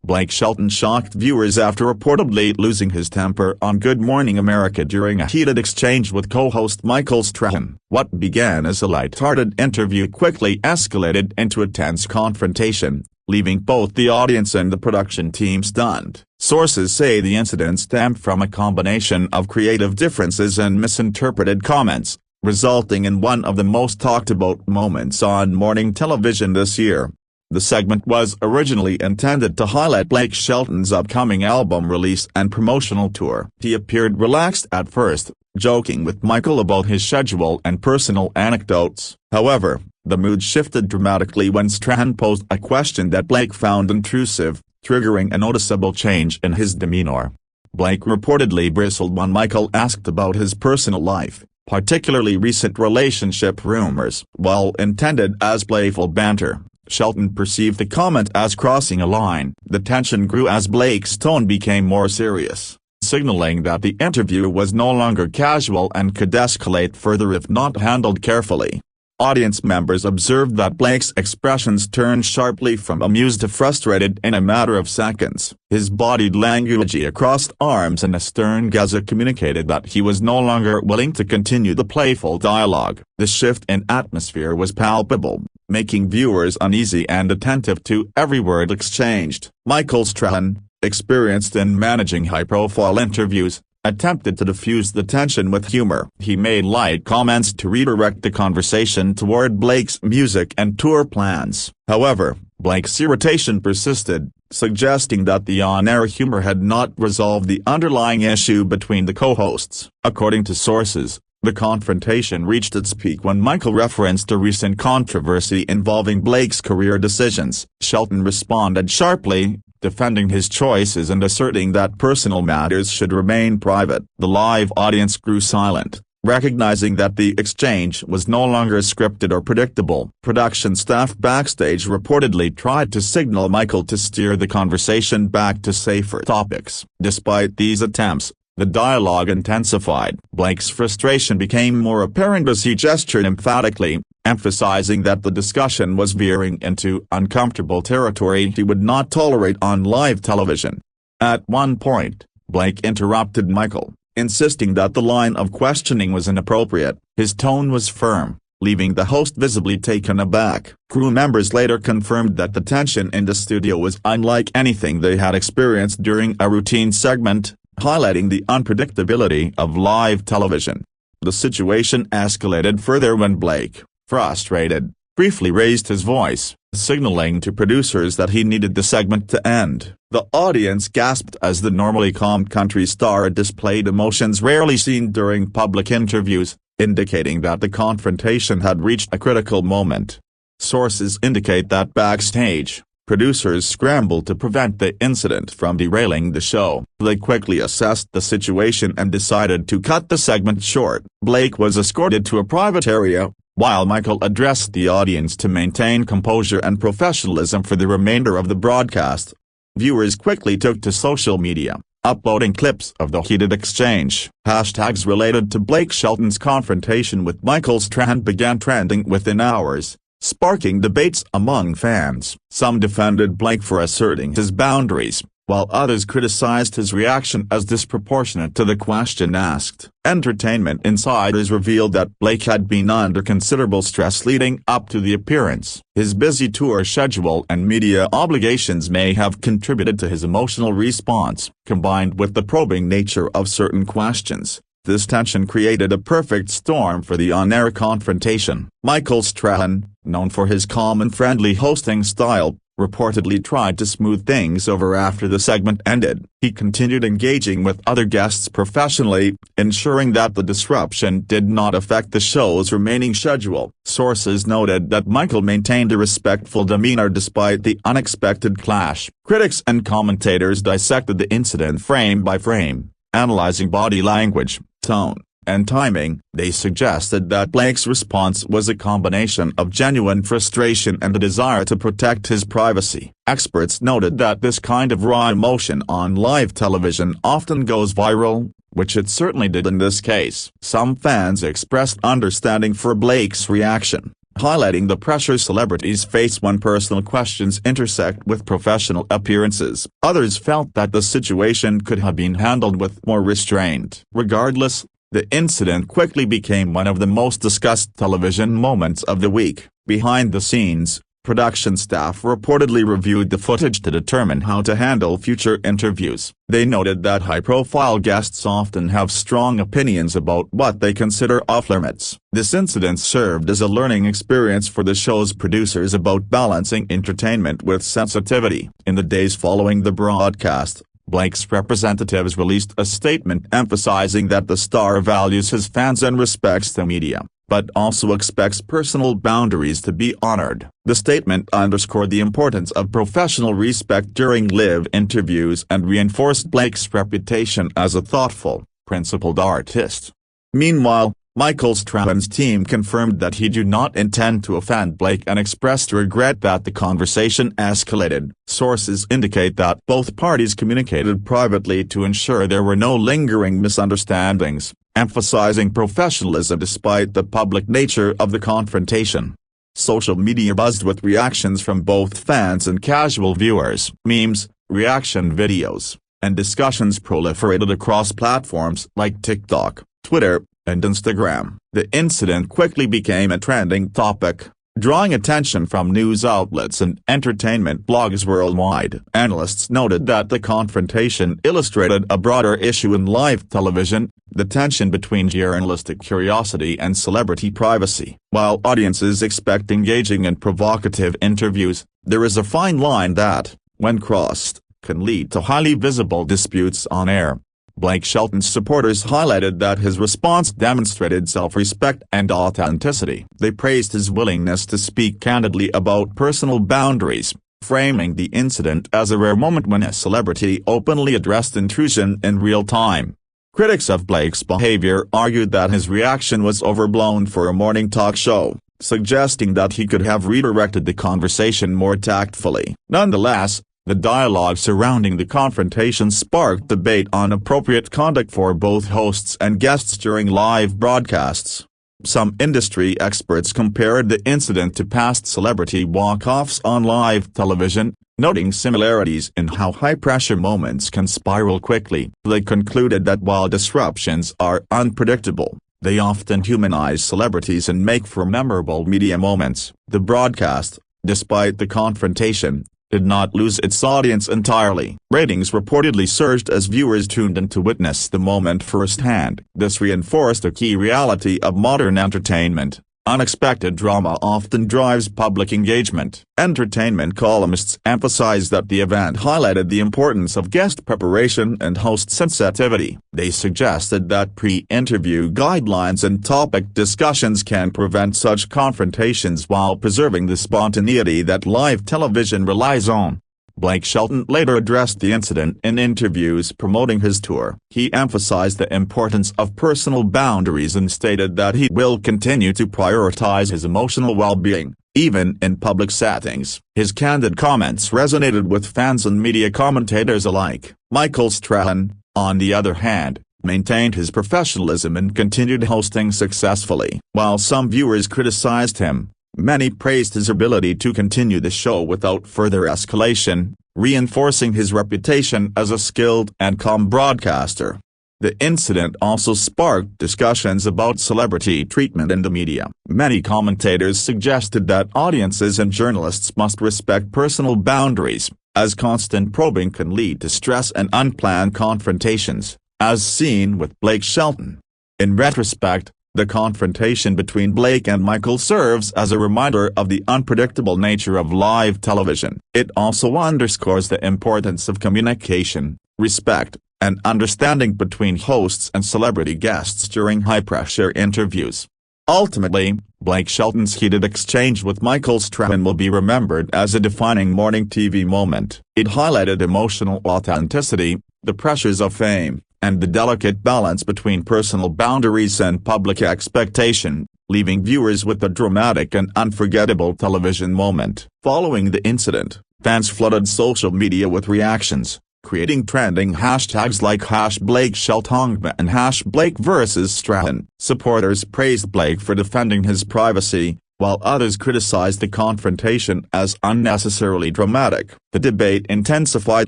Blake Shelton shocked viewers after reportedly losing his temper on Good Morning America during a heated exchange with co-host Michael Strahan. What began as a light-hearted interview quickly escalated into a tense confrontation, leaving both the audience and the production team stunned. Sources say the incident stemmed from a combination of creative differences and misinterpreted comments, resulting in one of the most talked-about moments on morning television this year. The segment was originally intended to highlight Blake Shelton's upcoming album release and promotional tour. He appeared relaxed at first, joking with Michael about his schedule and personal anecdotes. However, the mood shifted dramatically when Strahan posed a question that Blake found intrusive, triggering a noticeable change in his demeanor. Blake reportedly bristled when Michael asked about his personal life, particularly recent relationship rumors. While intended as playful banter, Shelton perceived the comment as crossing a line. The tension grew as Blake's tone became more serious, signaling that the interview was no longer casual and could escalate further if not handled carefully. Audience members observed that Blake's expressions turned sharply from amused to frustrated in a matter of seconds. His body language across arms and a stern gaze communicated that he was no longer willing to continue the playful dialogue. The shift in atmosphere was palpable, making viewers uneasy and attentive to every word exchanged. Michael Strahan, experienced in managing high-profile interviews, attempted to diffuse the tension with humor. He made light comments to redirect the conversation toward Blake's music and tour plans. However, Blake's irritation persisted, suggesting that the on-air humor had not resolved the underlying issue between the co-hosts. According to sources, the confrontation reached its peak when Michael referenced a recent controversy involving Blake's career decisions. Shelton responded sharply, defending his choices and asserting that personal matters should remain private. The live audience grew silent, recognizing that the exchange was no longer scripted or predictable. Production staff backstage reportedly tried to signal Michael to steer the conversation back to safer topics. Despite these attempts, the dialogue intensified. Blake's frustration became more apparent as he gestured emphatically, emphasizing that the discussion was veering into uncomfortable territory he would not tolerate on live television. At one point, Blake interrupted Michael, insisting that the line of questioning was inappropriate. His tone was firm, leaving the host visibly taken aback. Crew members later confirmed that the tension in the studio was unlike anything they had experienced during a routine segment, highlighting the unpredictability of live television. The situation escalated further when Blake, frustrated, briefly raised his voice, signaling to producers that he needed the segment to end. The audience gasped as the normally calm country star displayed emotions rarely seen during public interviews, indicating that the confrontation had reached a critical moment. Sources indicate that backstage, producers scrambled to prevent the incident from derailing the show. They quickly assessed the situation and decided to cut the segment short. Blake was escorted to a private area, while Michael addressed the audience to maintain composure and professionalism for the remainder of the broadcast. Viewers quickly took to social media, uploading clips of the heated exchange. Hashtags related to Blake Shelton's confrontation with Michael Strahan began trending within hours, sparking debates among fans. Some defended Blake for asserting his boundaries, while others criticized his reaction as disproportionate to the question asked. Entertainment insiders revealed that Blake had been under considerable stress leading up to the appearance. His busy tour schedule and media obligations may have contributed to his emotional response. Combined with the probing nature of certain questions, this tension created a perfect storm for the on-air confrontation. Michael Strahan, known for his calm and friendly hosting style, reportedly tried to smooth things over after the segment ended. He continued engaging with other guests professionally, ensuring that the disruption did not affect the show's remaining schedule. Sources noted that Michael maintained a respectful demeanor despite the unexpected clash. Critics and commentators dissected the incident frame by frame, analyzing body language, tone, and timing. They suggested that Blake's response was a combination of genuine frustration and a desire to protect his privacy. Experts noted that this kind of raw emotion on live television often goes viral, which it certainly did in this case. Some fans expressed understanding for Blake's reaction, highlighting the pressure celebrities face when personal questions intersect with professional appearances. Others felt that the situation could have been handled with more restraint. Regardless, the incident quickly became one of the most discussed television moments of the week. Behind the scenes, production staff reportedly reviewed the footage to determine how to handle future interviews. They noted that high-profile guests often have strong opinions about what they consider off-limits. This incident served as a learning experience for the show's producers about balancing entertainment with sensitivity. In the days following the broadcast, Blake's representatives released a statement emphasizing that the star values his fans and respects the media, but also expects personal boundaries to be honored. The statement underscored the importance of professional respect during live interviews and reinforced Blake's reputation as a thoughtful, principled artist. Meanwhile, Michael Strahan's team confirmed that he did not intend to offend Blake and expressed regret that the conversation escalated. Sources indicate that both parties communicated privately to ensure there were no lingering misunderstandings, emphasizing professionalism despite the public nature of the confrontation. Social media buzzed with reactions from both fans and casual viewers. Memes, reaction videos, and discussions proliferated across platforms like TikTok, Twitter, and Instagram. The incident quickly became a trending topic, drawing attention from news outlets and entertainment blogs worldwide. Analysts noted that the confrontation illustrated a broader issue in live television, the tension between journalistic curiosity and celebrity privacy. While audiences expect engaging and provocative interviews, there is a fine line that, when crossed, can lead to highly visible disputes on air. Blake Shelton's supporters highlighted that his response demonstrated self-respect and authenticity. They praised his willingness to speak candidly about personal boundaries, framing the incident as a rare moment when a celebrity openly addressed intrusion in real time. Critics of Blake's behavior argued that his reaction was overblown for a morning talk show, suggesting that he could have redirected the conversation more tactfully. Nonetheless, the dialogue surrounding the confrontation sparked debate on appropriate conduct for both hosts and guests during live broadcasts. Some industry experts compared the incident to past celebrity walk-offs on live television, noting similarities in how high-pressure moments can spiral quickly. They concluded that while disruptions are unpredictable, they often humanize celebrities and make for memorable media moments. The broadcast, despite the confrontation, did not lose its audience entirely. Ratings reportedly surged as viewers tuned in to witness the moment firsthand. This reinforced a key reality of modern entertainment: unexpected drama often drives public engagement. Entertainment columnists emphasized that the event highlighted the importance of guest preparation and host sensitivity. They suggested that pre-interview guidelines and topic discussions can prevent such confrontations while preserving the spontaneity that live television relies on. Blake Shelton later addressed the incident in interviews promoting his tour. He emphasized the importance of personal boundaries and stated that he will continue to prioritize his emotional well-being, even in public settings. His candid comments resonated with fans and media commentators alike. Michael Strahan, on the other hand, maintained his professionalism and continued hosting successfully. While some viewers criticized him, many praised his ability to continue the show without further escalation, reinforcing his reputation as a skilled and calm broadcaster. The incident also sparked discussions about celebrity treatment in the media. Many commentators suggested that audiences and journalists must respect personal boundaries, as constant probing can lead to stress and unplanned confrontations, as seen with Blake Shelton. In retrospect, the confrontation between Blake and Michael serves as a reminder of the unpredictable nature of live television. It also underscores the importance of communication, respect, and understanding between hosts and celebrity guests during high-pressure interviews. Ultimately, Blake Shelton's heated exchange with Michael Strahan will be remembered as a defining morning TV moment. It highlighted emotional authenticity, the pressures of fame, and the delicate balance between personal boundaries and public expectation, leaving viewers with a dramatic and unforgettable television moment. Following the incident, fans flooded social media with reactions, creating trending hashtags like #BlakeShelton and #BlakeVS Strahan. Supporters praised Blake for defending his privacy, while others criticized the confrontation as unnecessarily dramatic. The debate intensified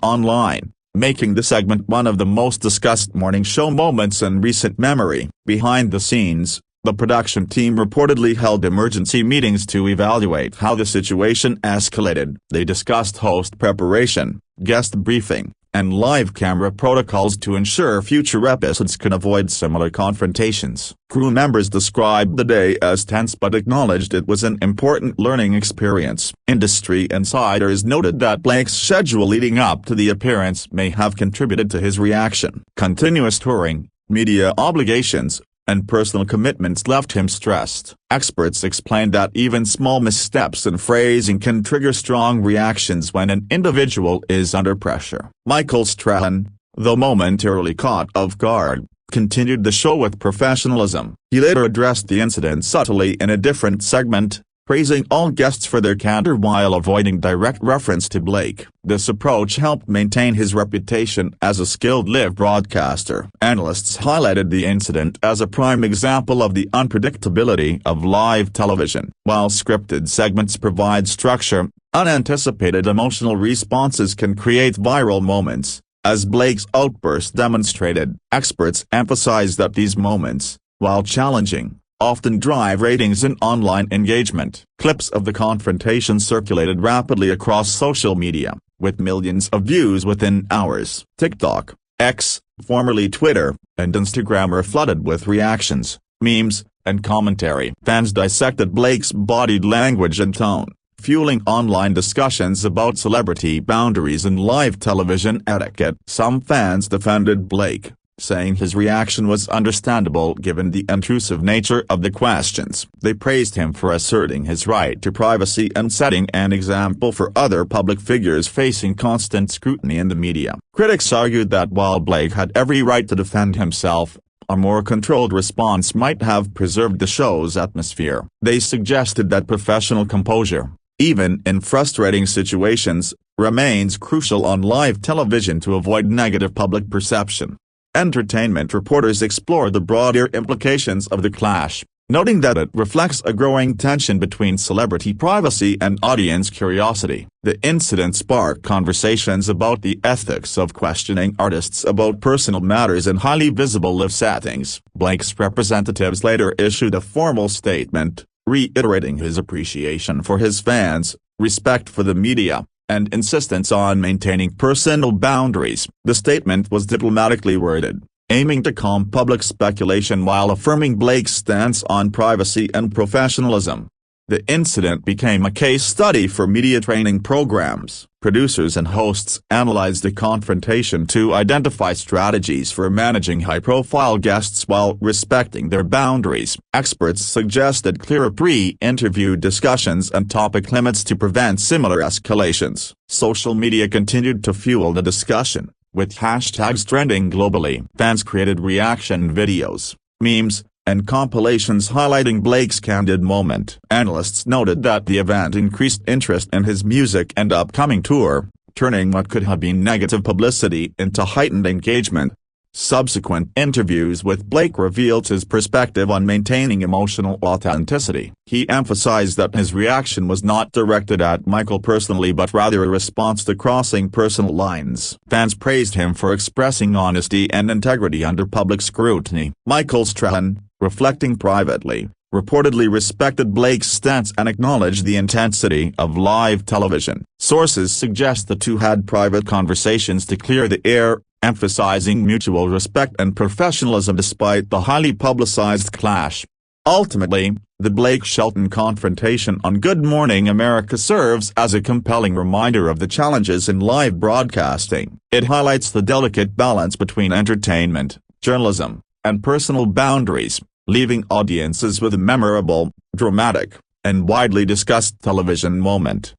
online, making the segment one of the most discussed morning show moments in recent memory. Behind the scenes, the production team reportedly held emergency meetings to evaluate how the situation escalated. They discussed host preparation, guest briefing, and live camera protocols to ensure future episodes can avoid similar confrontations. Crew members described the day as tense but acknowledged it was an important learning experience. Industry insiders noted that Blake's schedule leading up to the appearance may have contributed to his reaction. Continuous touring, media obligations, and personal commitments left him stressed. Experts explained that even small missteps in phrasing can trigger strong reactions when an individual is under pressure. Michael Strahan, though momentarily caught off guard, continued the show with professionalism. He later addressed the incident subtly in a different segment, praising all guests for their candor while avoiding direct reference to Blake. This approach helped maintain his reputation as a skilled live broadcaster. Analysts highlighted the incident as a prime example of the unpredictability of live television. While scripted segments provide structure, unanticipated emotional responses can create viral moments, as Blake's outburst demonstrated. Experts emphasize that these moments, while challenging, often drive ratings and online engagement. Clips of the confrontation circulated rapidly across social media, with millions of views within hours. TikTok, X, formerly Twitter, and Instagram were flooded with reactions, memes, and commentary. Fans dissected Blake's body language and tone, fueling online discussions about celebrity boundaries and live television etiquette. Some fans defended Blake, saying his reaction was understandable given the intrusive nature of the questions. They praised him for asserting his right to privacy and setting an example for other public figures facing constant scrutiny in the media. Critics argued that while Blake had every right to defend himself, a more controlled response might have preserved the show's atmosphere. They suggested that professional composure, even in frustrating situations, remains crucial on live television to avoid negative public perception. Entertainment reporters explored the broader implications of the clash, noting that it reflects a growing tension between celebrity privacy and audience curiosity. The incident sparked conversations about the ethics of questioning artists about personal matters in highly visible live settings. Blake's representatives later issued a formal statement, reiterating his appreciation for his fans, respect for the media, and insistence on maintaining personal boundaries. The statement was diplomatically worded, aiming to calm public speculation while affirming Blake's stance on privacy and professionalism. The incident became a case study for media training programs. Producers and hosts analyzed the confrontation to identify strategies for managing high-profile guests while respecting their boundaries. Experts suggested clearer pre-interview discussions and topic limits to prevent similar escalations. Social media continued to fuel the discussion, with hashtags trending globally. Fans created reaction videos, memes, and compilations highlighting Blake's candid moment. Analysts noted that the event increased interest in his music and upcoming tour, turning what could have been negative publicity into heightened engagement. Subsequent interviews with Blake revealed his perspective on maintaining emotional authenticity. He emphasized that his reaction was not directed at Michael personally but rather a response to crossing personal lines. Fans praised him for expressing honesty and integrity under public scrutiny. Michael Strahan, reflecting privately, reportedly respected Blake's stance and acknowledged the intensity of live television. Sources suggest the two had private conversations to clear the air, emphasizing mutual respect and professionalism despite the highly publicized clash. Ultimately, the Blake-Shelton confrontation on Good Morning America serves as a compelling reminder of the challenges in live broadcasting. It highlights the delicate balance between entertainment, journalism, and personal boundaries, leaving audiences with a memorable, dramatic, and widely discussed television moment.